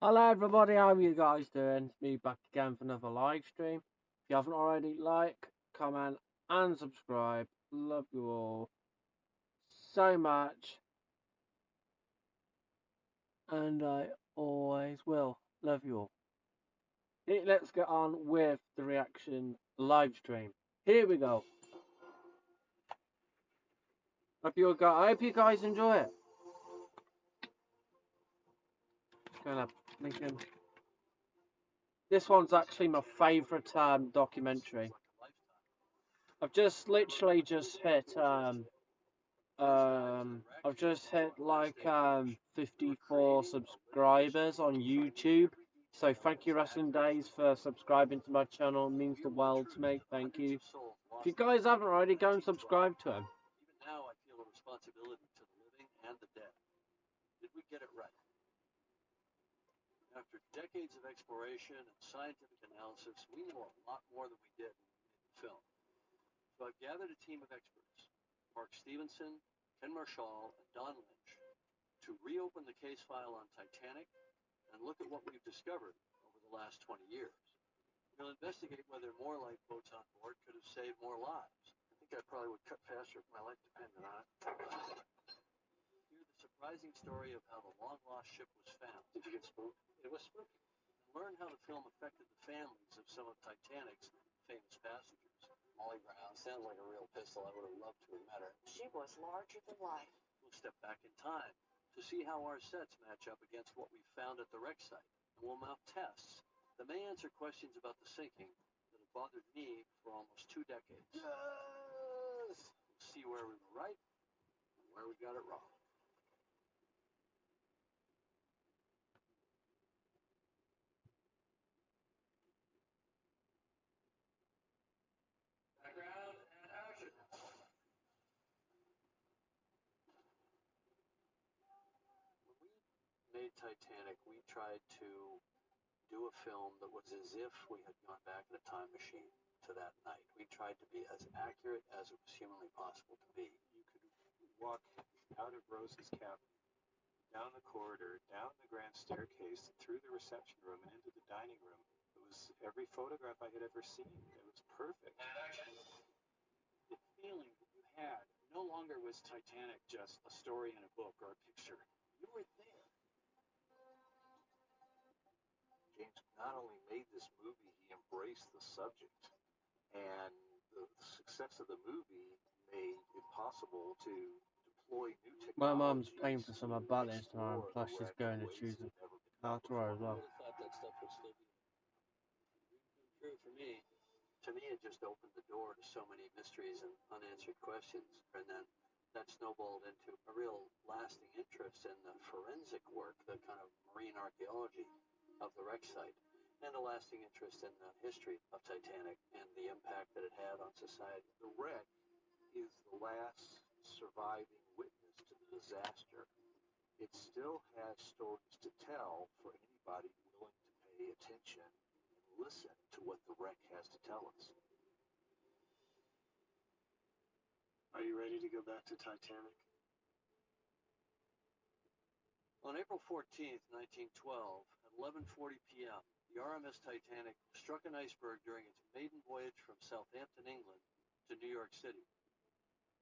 Hello everybody, how are you guys doing? It's me back again for another live stream. If you haven't already, like, comment and subscribe. Love you all so much, and I always will. Love you all. Let's get on with the reaction live stream. Here we go. I hope you guys enjoy it. Gonna thinking. This one's actually my favourite documentary. I've just literally hit I've just hit like 54 subscribers on YouTube. So thank you, Wrestling Days, for subscribing to my channel. It means the world to me. Thank you. If you guys haven't already, go and subscribe to him. Even now, I feel a responsibility to the living and the dead. Did we get it right? After decades of exploration and scientific analysis, we know a lot more than we did when we made the film. So I've gathered a team of experts, Mark Stevenson, Ken Marshall, and Don Lynch, to reopen the case file on Titanic and look at what we've discovered over the last 20 years. We'll investigate whether more lifeboats on board could have saved more lives. I think I probably would cut faster if my life depended on it. Hear the surprising story of how the long-lost ship was found. Did you get spooked? It was spooky. And learn how the film affected the families of some of Titanic's famous passengers. Molly Brown sounds like a real pistol. I would have loved to have met her. She was larger than life. We'll step back in time to see how our sets match up against what we found at the wreck site. And we'll mount tests that may answer questions about the sinking that have bothered me for almost 2 decades. Yes! We'll see where we were right and where we got it wrong. Background and action. When we made Titanic, we tried to do a film that was as if we had gone back in a time machine to that night. We tried to be as accurate as it was humanly possible to be. You could walk out of Rose's cabin, down the corridor, down the grand staircase, through the reception room, and into the dining room. It was every photograph I had ever seen. It was perfect. And action. The feeling that you had no longer was Titanic just a story in a book or a picture. You were there. James not only made this movie, he embraced the subject. And the success of the movie made it possible to deploy new technology. My mum's paying for some of balance tomorrow, and plus she's going to choose a car tomorrow as well. I thought that stuff would still be true for me. To me, it just opened the door to so many mysteries and unanswered questions. And then that snowballed into a real lasting interest in the forensic work, the kind of marine archaeology of the wreck site, and a lasting interest in the history of Titanic and the impact that it had on society. The wreck is the last surviving witness to the disaster. It still has stories to tell for anybody willing to pay attention and listen to what the wreck has to tell us. Are you ready to go back to Titanic? On April 14th, 1912, at 11:40 p.m., the RMS Titanic struck an iceberg during its maiden voyage from Southampton, England, to New York City.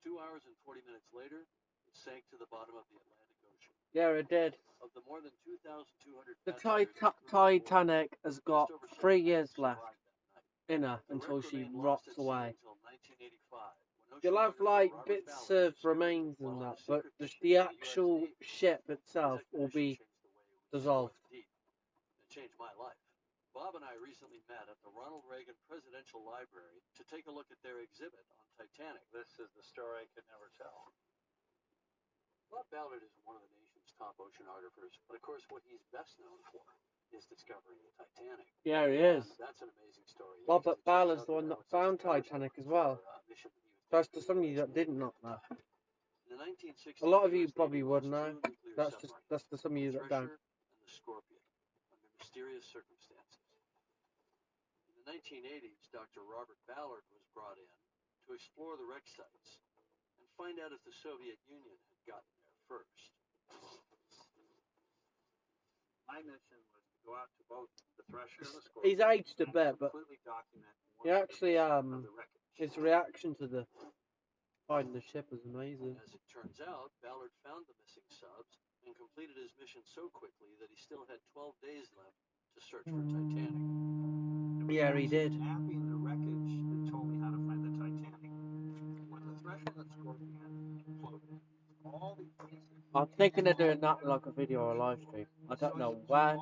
2 hours and 40 minutes later, it sank to the bottom of the Atlantic Ocean. Yeah, it did. Of the more than 2,200 The passengers, Titanic has got just over 3 700 years left survived that night. in her The until wreck she remained lost rots at sea away. until 1985, when You'll have oceanographer like Robert bits Ballard of discovered remains while and on that, a but secret just mission the to the US actual Navy. ship His itself will expedition be changed the way we dissolved. explore the deep. It changed my life. Bob and I recently met at the Ronald Reagan Presidential Library to take a look at their exhibit on Titanic. This is the story I could never tell. Bob Ballard is one of the nation's top oceanographers, but of course what he's best known for is discovering the Titanic. Yeah, he is. And that's an amazing story. Robert Ballard's the one that found Titanic as well. That's to some of you that didn't know that. In the 1960s, A lot of the you US probably Navy would launched know. 2 nuclear That's submarines, to some of you the that don't. Thresher and the Scorpion, under mysterious circumstances. In the 1980s, Dr. Robert Ballard was brought in to explore the wreck sites and find out if the Soviet Union had gotten there first. My mission was go out to both the Thresher and the Scorpion. He's aged a bit, but Completely document he actually of the wreckage. his reaction to the finding the ship was amazing. As it turns out, Ballard found the missing subs and completed his mission so quickly that he still had 12 days left to search for Titanic. Yeah, he did. Mapping the wreckage that told me how to find the Titanic. When the Thresher and the Scorpion floated, all these pieces. I'm thinking of doing that like a video or a live stream. I don't know where,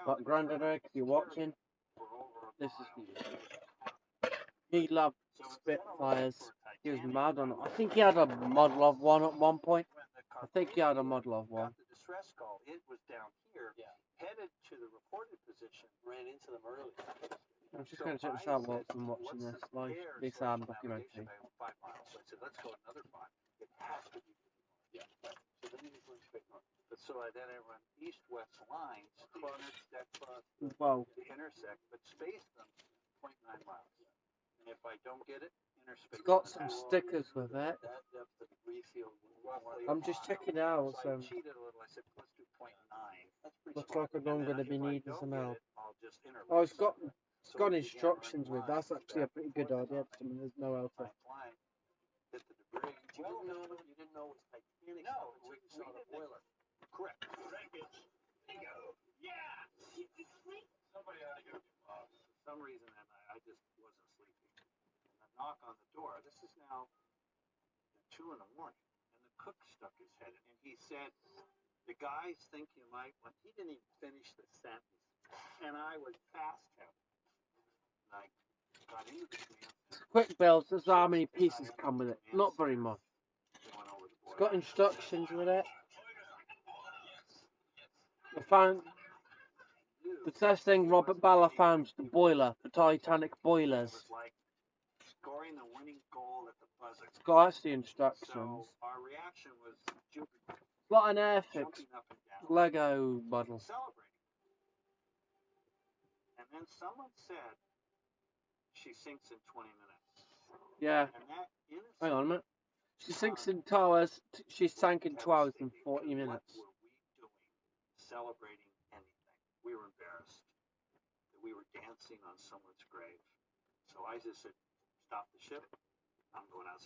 but Grandad Eric, if you're watching, this is for you. He loved Spitfires. He was mad on it. I think he had a model of one at one point. I think he had a model of one. The distress call. It was down here, headed to the reported position, ran into them early. I'm just going to check this out whilst I'm watching this live, this documentary. 5 miles. So I said, let's go another 5. It has to be. Yeah. So then he was going straight north. But so I run east-west lines, Well, intersect, but space them 0.9 miles. And if I don't get it, interspace. it's got some stickers with it. That depth of debris field was I'm just checking it out. So I So cheated a little. I said, let's do 0.9. That's pretty looks smart. like I'm going to be If I needing don't some get help. it, I'll just interlace. Oh, it's got So we began instructions running with. That's lines actually a back pretty and good forth idea. on it. There's no helper. Line, hit the debris. You didn't know it was Titanic. No, until you saw the didn't. boiler. Correct. Somebody ought to go get lost. For some reason, I just wasn't sleeping. And the knock on the door. This is now 2 in the morning, and the cook stuck his head in, and he said, "The guys think you might." When he didn't even finish the sentence, and I was past him. And I got into the damn Quick builds. This is how many pieces come with it. Not very much. going over the It's boiler. got instructions with it. I found the first thing Robert Ballard found the boiler for Titanic boilers. It was like scoring the winning goal at the buzzer. It's got actually instructions. So our reaction was It's like an Airfix jumping up and down, Lego model. celebrating. And then someone said she sinks in 20 minutes. Yeah. And that innocent, Hang on a minute. She sinks in towers. She sank in 2 hours and 40 minutes. What were we doing celebrating anything? We were embarrassed that we were dancing on someone's grave. So I just said, stop the ship. I'm going out.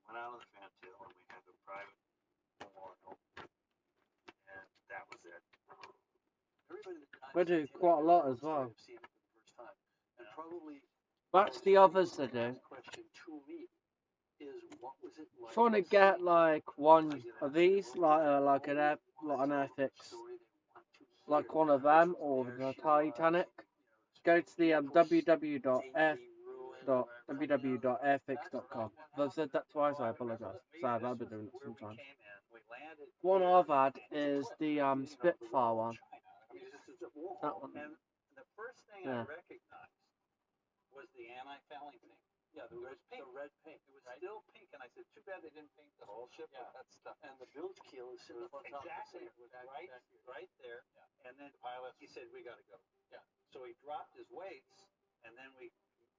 Went out on the fantail and we had a private memorial. And that was it. Everybody that died We do quite a lot as well. have seen it for the first time. And probably That's the others they do. the question to me is, what was it like? If you want to get like one of these, like an Airfix, like one of them or the Titanic, go to the www.airfix.com. I've said that twice. I apologise. Sad, I've been doing it sometimes. One I've had is the Spitfire one. That one. And the first thing Yeah. I recognized was the anti-fouling thing. Yeah, the red paint. The red paint. It was still pink, and I said, too bad they didn't paint the whole ship with that stuff. And the bilge keel is sitting up on top Exactly. of It was right there. Yeah. And then he said, we got to go. Yeah. So he dropped his weights, and then we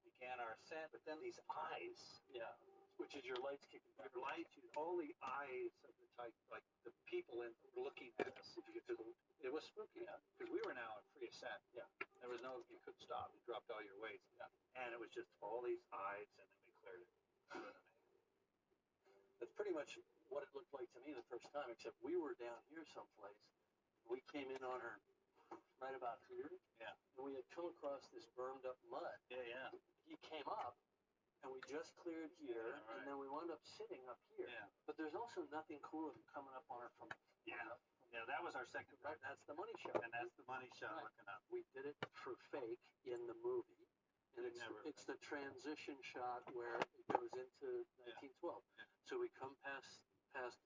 began our ascent. But then these eyes. Yeah. Which is your lights kicking back. Your lights, all the eyes of the type, like the people looking at us. Because it was spooky. Yeah. Because we were now in free ascent. Yeah. There was you couldn't stop. You dropped all your weights. Yeah. And it was just all these eyes, and then we cleared it. That's pretty much what it looked like to me the first time, except we were down here someplace. We came in on her right about here. Yeah. And we had come across this burned up mud. Yeah, yeah. He came up, and we just cleared here, Yeah, right. and then we wound up sitting up here. Yeah. But there's also nothing cooler than coming up on her from. Yeah. Yeah, that was our second Right, time. that's the money shot. And that's the money shot Right. looking up. We did it for fake in the movie. And Never- it's the transition shot where it goes into 1912. Yeah. So we come past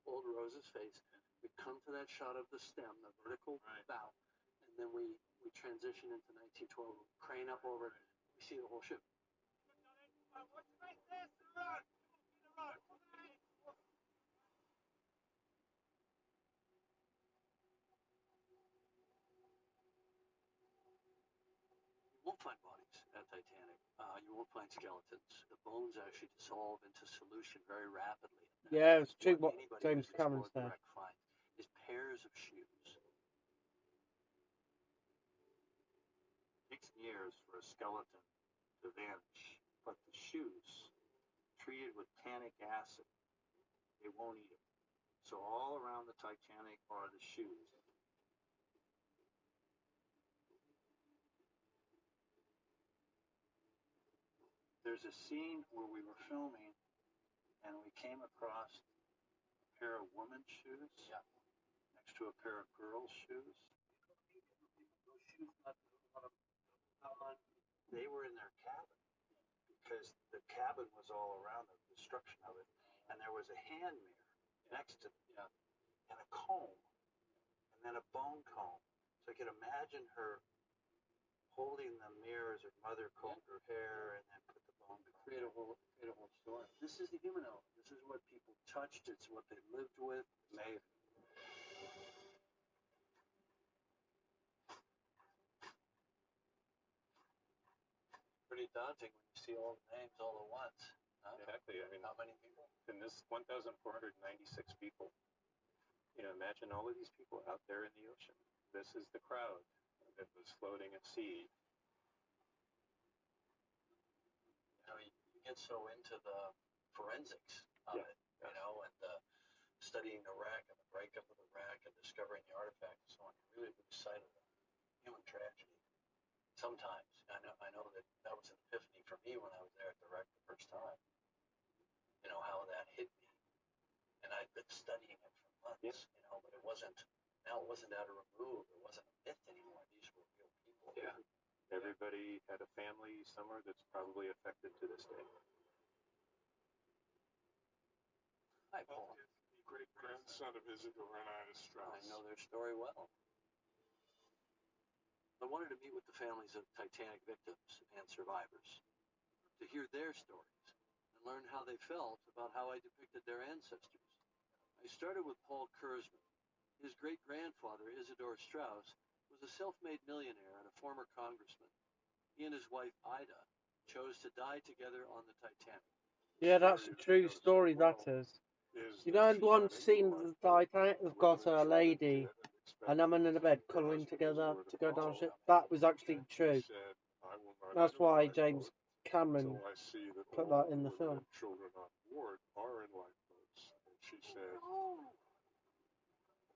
Old Rose's face. We come to that shot of the stem, the vertical Right. bow, and then we transition into 1912. Crane up over it. We see the whole ship. You won't find bodies at Titanic. You won't find skeletons. The bones actually dissolve into solution very rapidly. Yeah, it's true What what anybody James who's Cameron explored the said. wreck finds is pairs of shoes. years for a skeleton to vanish, but the shoes, treated with tannic acid, they won't eat them. So all around the Titanic are the shoes. There's a scene where we were filming and we came across a pair of women's shoes next to a pair of girls' shoes. Those shoes got on. They were in their cabin because the cabin was all around the destruction of it, and there was a hand mirror next to them, and a comb, and then a bone comb. So I could imagine her holding the mirror as her mother combed her hair and then put the bone comb. Create a whole story. This is the human element. This is what people touched. It's what they lived with. Amazing. Pretty daunting when you see all the names all at once. Huh? Exactly. I mean, how many people? In this 1,496 people. You know, imagine all of these people out there in the ocean. This is the crowd that was floating at sea. You know, you get so into the forensics of it, you know, and studying the wreck and the breakup of the wreck and discovering the artifact and so on. You really lose sight of the human tragedy. Sometimes I know that was an epiphany for me when I was there at the wreck the first time. You know how that hit me, and I'd been studying it for months. You know, but it wasn't out of remove. It wasn't a myth anymore. These were real people. Yeah. Everybody had a family somewhere that's probably affected to this day. Hi, Paul. The great-grandson of Isidore and Ida Strauss. I know their story well. I wanted to meet with the families of Titanic victims and survivors to hear their stories and learn how they felt about how I depicted their ancestors. I started with Paul Kurzman. His great-grandfather, Isidore Strauss, was a self-made millionaire and a former congressman. He and his wife, Ida, chose to die together on the Titanic. Yeah, that's a true story, that is. You know, in one scene of the Titanic, they've got a lady and a man in a bed cuddling together to go down ship. That was actually true. That's why James Cameron put that in the film. Children on board are in lifeboats. And she said, Oh,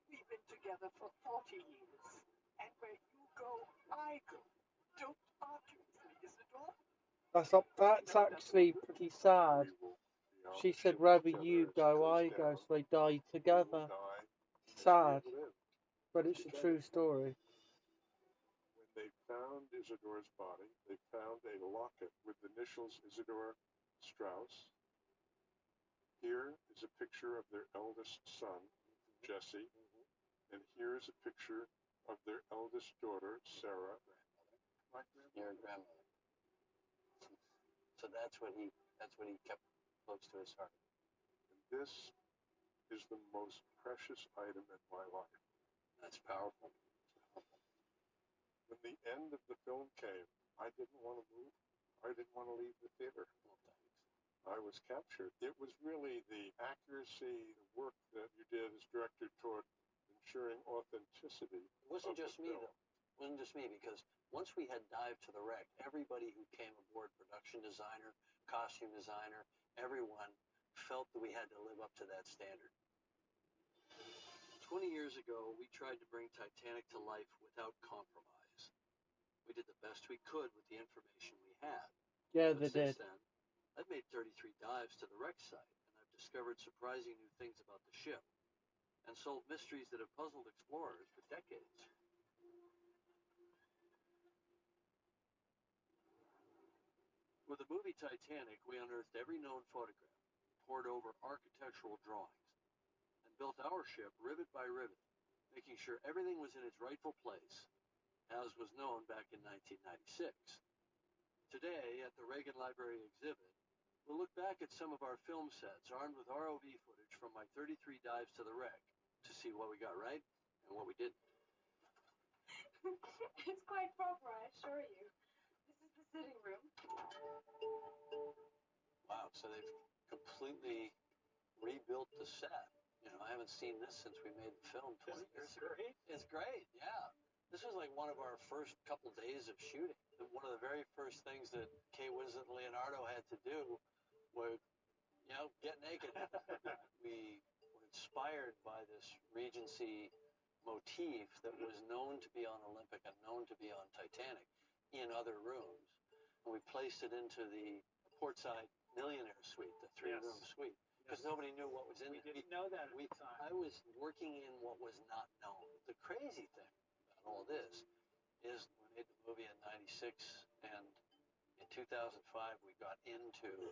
we've been together for 40 years. And where you go, I go. Don't argue with me, Isidore. That's actually pretty sad. She said, wherever you go, I go. So they died together. Sad. But it's a true story. When they found Isidore's body, they found a locket with the initials Isidore Strauss. Here is a picture of their eldest son, Jesse, and here's a picture of their eldest daughter, Sarah. Your grandmother. So that's what he kept close to his heart. And this is the most precious item in my life. That's powerful. When the end of the film came, I didn't want to move. I didn't want to leave the theater. I was captured. It was really the accuracy, the work that you did as director toward ensuring authenticity. It wasn't just me, though. It wasn't just me, because once we had dived to the wreck, everybody who came aboard, production designer, costume designer, everyone felt that we had to live up to that standard. 20 years ago, we tried to bring Titanic to life without compromise. We did the best we could with the information we had. Yeah, But they did. since then, I've made 33 dives to the wreck site, and I've discovered surprising new things about the ship, and solved mysteries that have puzzled explorers for decades. With the movie Titanic, we unearthed every known photograph, pored over architectural drawings, and built our ship rivet by rivet, making sure everything was in its rightful place, as was known back in 1996. Today, at the Reagan Library exhibit, we'll look back at some of our film sets armed with ROV footage from my 33 dives to the wreck to see what we got right and what we didn't. It's quite proper, I assure you. This is the sitting room. Wow, so they've completely rebuilt the set. You know, I haven't seen this since we made the film 20 years ago. It's great, yeah. This was like one of our first couple days of shooting. One of the very first things that Kay Winslet and Leonardo had to do was, get naked. We were inspired by this Regency motif that was known to be on Olympic and known to be on Titanic in other rooms. And we placed it into the Portside Millionaire Suite, the three-room suite, because nobody knew what was in it. We didn't know that at the time. I was working in what was not known. The crazy thing about all this is we made the movie in '96, and in 2005 we got into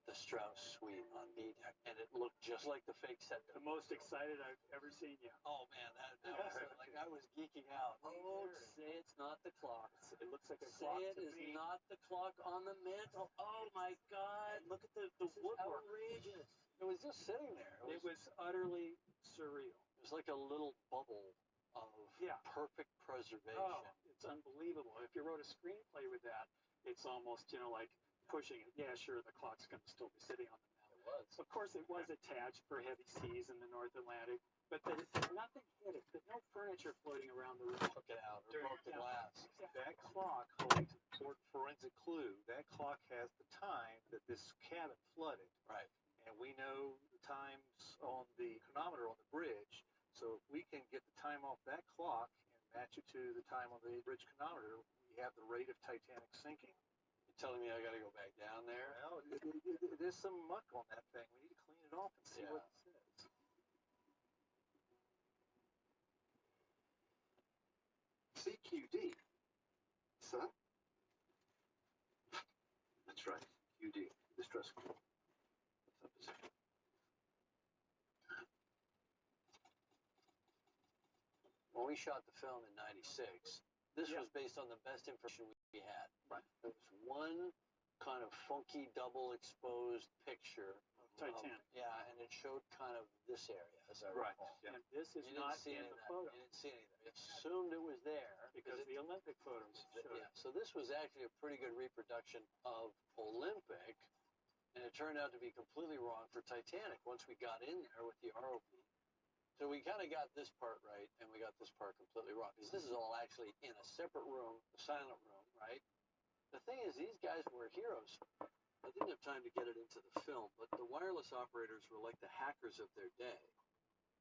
the Strauss suite on B deck, and it looked just like the fake set. The most excited I've ever seen you. Oh man, that was like I was geeking out. Oh, say it's not the clock. It looks like a Say clock it to is me. not the clock on the mantle. Oh my God! Look at the woodwork. Outrageous. It was just sitting there. It was utterly surreal. It was like a little bubble of perfect preservation. Oh, it's unbelievable. If you wrote a screenplay with that, it's almost, like pushing it. Yeah, sure, the clock's going to still be sitting on the mantle. It was. Of course, it was attached for heavy seas in the North Atlantic, but nothing hit it. But no furniture floating around the room. Took it out or broke the glass. That clock holds an important forensic clue. That clock has the time that this cabin flooded. Right. And we know the times on the chronometer on the bridge. So if we can get the time off that clock and match it to the time on the bridge chronometer, we have the rate of Titanic sinking. You're telling me I got to go back down there? Well, there's some muck on that thing. We need to clean it off and see what it says. CQD. Sir? That's right. QD. Distress call. What's up, position? When we shot the film in '96, this was based on the best information we had. Right. There was one kind of funky double exposed picture of Titanic. And it showed kind of this area, as I Right. recall. And this is You not didn't see in any the of that. photo. You didn't see anything. You assumed it was there Because the Olympic photos showed it. So this was actually a pretty good reproduction of Olympic, and it turned out to be completely wrong for Titanic once we got in there with the ROP. So we kind of got this part right, and we got this part completely wrong, because this is all actually in a separate room, the silent room, right? The thing is, these guys were heroes. I didn't have time to get it into the film, but the wireless operators were like the hackers of their day.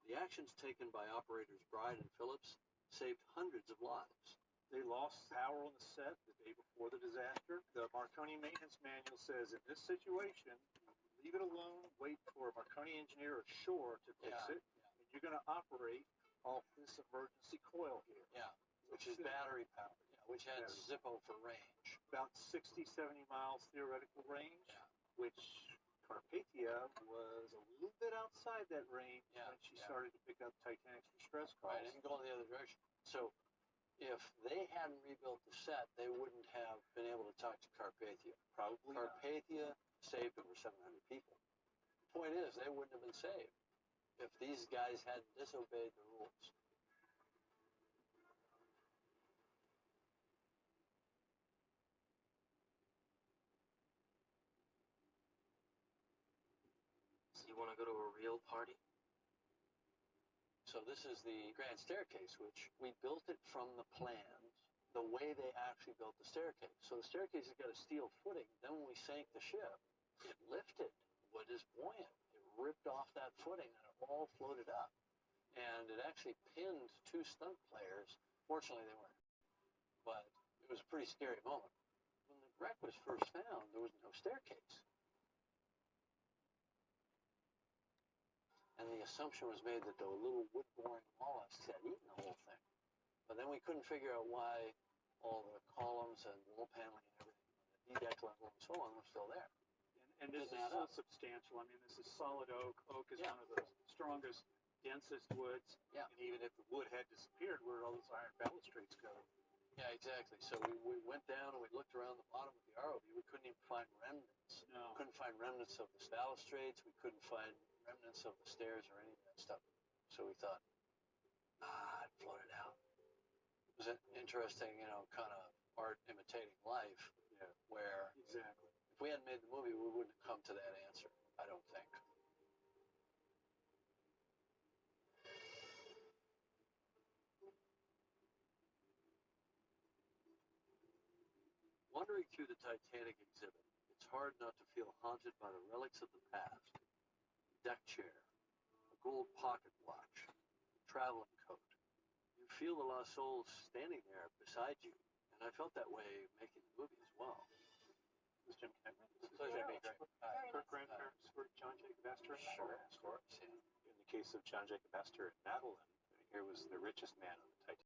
The actions taken by operators Bride and Phillips saved hundreds of lives. They lost power on the set the day before the disaster. The Marconi maintenance manual says in this situation, leave it alone, wait for a Marconi engineer ashore to fix it, and you're going to operate off this emergency coil here. Yeah, which is battery powered, which had Zippo for range. About 60, 70 miles theoretical range, which Carpathia was a little bit outside that range when she started to pick up Titanic's distress calls. Right, and go in the other direction. So if they hadn't rebuilt the set, they wouldn't have been able to talk to Carpathia. Probably Carpathia saved over 700 people. The point is, they wouldn't have been saved if these guys hadn't disobeyed the rules. So you want to go to a real party? So this is the grand staircase, which we built it from the plans, the way they actually built the staircase. So the staircase has got a steel footing. Then when we sank the ship, it lifted. Wood is buoyant. It ripped off that footing, and it all floated up. And it actually pinned two stunt players. Fortunately, they weren't. But it was a pretty scary moment. When the wreck was first found, there was no staircase. And the assumption was made that the little wood-boring mollusks had eaten the whole thing. But then we couldn't figure out why all the columns and wall paneling and everything, the deck level and so on, were still there. And this is so substantial. I mean, this is solid oak. Oak is one of the strongest, densest woods. Yeah. And even if the wood had disappeared, where did all those iron balustrades go? Yeah, exactly. So we went down and we looked around the bottom of the ROV. We couldn't even find remnants. No. We couldn't find remnants of the balustrades. We couldn't find remnants of the stairs or any of that stuff. So we thought, it floated out. It was an interesting, kind of art imitating life. Yeah. Where Exactly. if we hadn't made the movie, we wouldn't have come to that answer, I don't think. Wandering through the Titanic exhibit, it's hard not to feel haunted by the relics of the past. A deck chair, a gold pocket watch, a traveling coat. You feel the lost souls standing there beside you, and I felt that way making the movie as well. This is Jim Cameron. This is Pleasure to Jerry. meet you. Her grandparents were John Jacob Astor and Sure, Madeline. of course, yeah. In the case of John Jacob Astor and Madeline, here was the richest man on the Titanic.